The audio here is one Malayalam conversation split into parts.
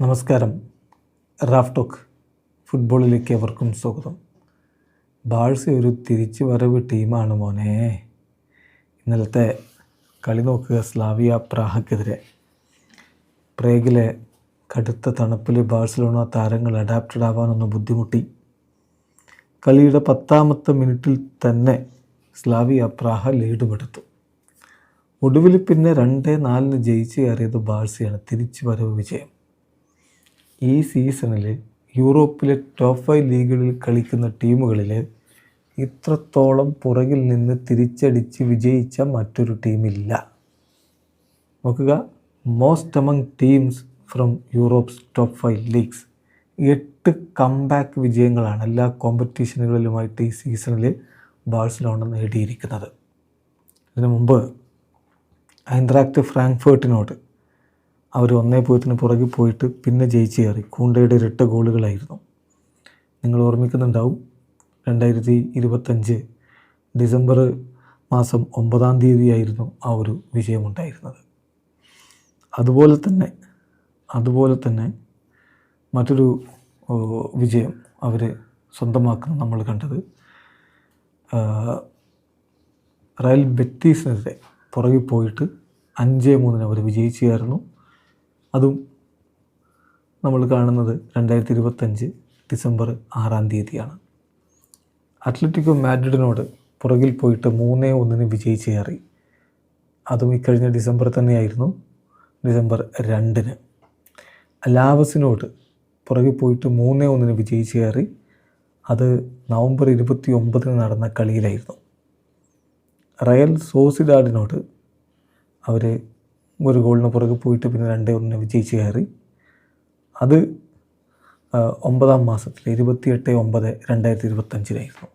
നമസ്കാരം. റാഫ് ടോക്ക് ഫുട്ബോളിലേക്ക് എവർക്കും സ്വാഗതം. ബാഴ്സ ഒരു തിരിച്ചു വരവ് ടീമാണ് മോനെ. ഇന്നലത്തെ കളി നോക്കുക. സ്ലാവിയ പ്രാഹക്കെതിരെ പ്രേഗിലെ കടുത്ത തണുപ്പിൽ ബാഴ്സലോണ താരങ്ങൾ അഡാപ്റ്റഡ് ആവാനൊന്ന് ബുദ്ധിമുട്ടി. കളിയുടെ 10ാമത്തെ മിനിറ്റിൽ തന്നെ സ്ലാവിയ പ്രാഹ ലീഡുമെടുത്തു. ഒടുവിൽ പിന്നെ 2-4 ജയിച്ച് കയറിയത് ബാഴ്സയാണ്. തിരിച്ചു വരവ് വിജയം. ഈ സീസണിൽ യൂറോപ്പിലെ ടോപ്പ് 5 ലീഗുകളിൽ കളിക്കുന്ന ടീമുകളിൽ ഇത്രത്തോളം പുറകിൽ നിന്ന് തിരിച്ചടിച്ച് വിജയിച്ച മറ്റൊരു ടീമില്ല. നോക്കുക, most among teams from Europe's top 5 leagues 8 comeback വിജയങ്ങളാണ് എല്ലാ കോമ്പറ്റീഷനുകളിലുമായിട്ട് ഈ സീസണിൽ ബാഴ്സലോണ നേടിയിരിക്കുന്നത്. ഇതിനു മുമ്പ് ഐൻട്രാക്ട് ഫ്രാങ്ക്ഫർട്ടിനോട് അവർ 1-0 പുറകിൽ പോയിട്ട് പിന്നെ ജയിച്ച് കയറി. കൂണ്ടയുടെ ഇരട്ട ഗോളുകളായിരുന്നു. നിങ്ങൾ ഓർമ്മിക്കുന്നുണ്ടാവും, 2025 ഡിസംബർ മാസം 9-ാം തീയതിയായിരുന്നു ആ ഒരു വിജയമുണ്ടായിരുന്നത്. അതുപോലെ തന്നെ മറ്റൊരു വിജയം അവർ സ്വന്തമാക്കുന്നത് നമ്മൾ കണ്ടത് റയൽ ബെറ്റീസിനെതിരെ പുറകിൽ പോയിട്ട് 5-3 അവർ വിജയിച്ചായിരുന്നു. അതും നമ്മൾ കാണുന്നത് 2025 ഡിസംബർ 6-ാം തീയതിയാണ്. അത്ലറ്റിക്കോ മാഡ്രിഡിനോട് പുറകിൽ പോയിട്ട് 3-1 വിജയിച്ച് കയറി. അതും ഇക്കഴിഞ്ഞ ഡിസംബർ തന്നെയായിരുന്നു, ഡിസംബർ 2-ന്. ലാവസിനോട് പുറകിൽ പോയിട്ട് 3-1 വിജയിച്ച് കയറി. അത് നവംബർ 29-ന് നടന്ന കളിയിലായിരുന്നു. റയൽ സോസിഡാഡിനോട് അവർ 1 ഗോളിന് പുറകിൽ പോയിട്ട് പിന്നെ 2-1 വിജയിച്ച് കയറി. അത് 9-ാം മാസത്തിൽ 28/9/2025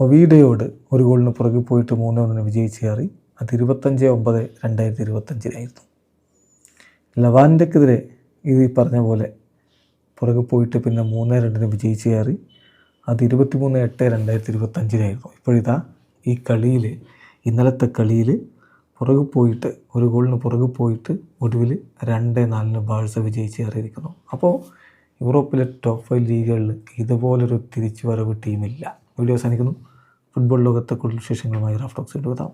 ഒവീഡയോട് 1 ഗോളിന് പുറകിൽ പോയിട്ട് 3-1 വിജയിച്ച് കയറി. അത് 25/9/2025 ലവാൻഡക്കെതിരെ ഇത് ഈ പറഞ്ഞ പോലെ പുറകിൽ പോയിട്ട് പിന്നെ 3-2 വിജയിച്ച് കയറി. അത് 23/8/2025 ഇപ്പോഴിതാ ഈ കളിയിൽ, ഇന്നലത്തെ കളിയിൽ പുറകിൽ പോയിട്ട് 1 ഗോളിന് പുറകിൽ പോയിട്ട് ഒടുവിൽ 2-4 ബാഴ്സ വിജയിച്ച് കയറിയിരിക്കുന്നു. അപ്പോൾ യൂറോപ്പിലെ ടോപ്പ് 5 ലീഗുകളിൽ ഇതുപോലൊരു തിരിച്ചു വരവ് ടീമില്ല. വീഡിയോ അവസാനിക്കുന്നു. ഫുട്ബോൾ ലോകത്തെ കൂടുതൽ വിശേഷങ്ങളുമായി റാഫ് ടോക്സ് എത്താം.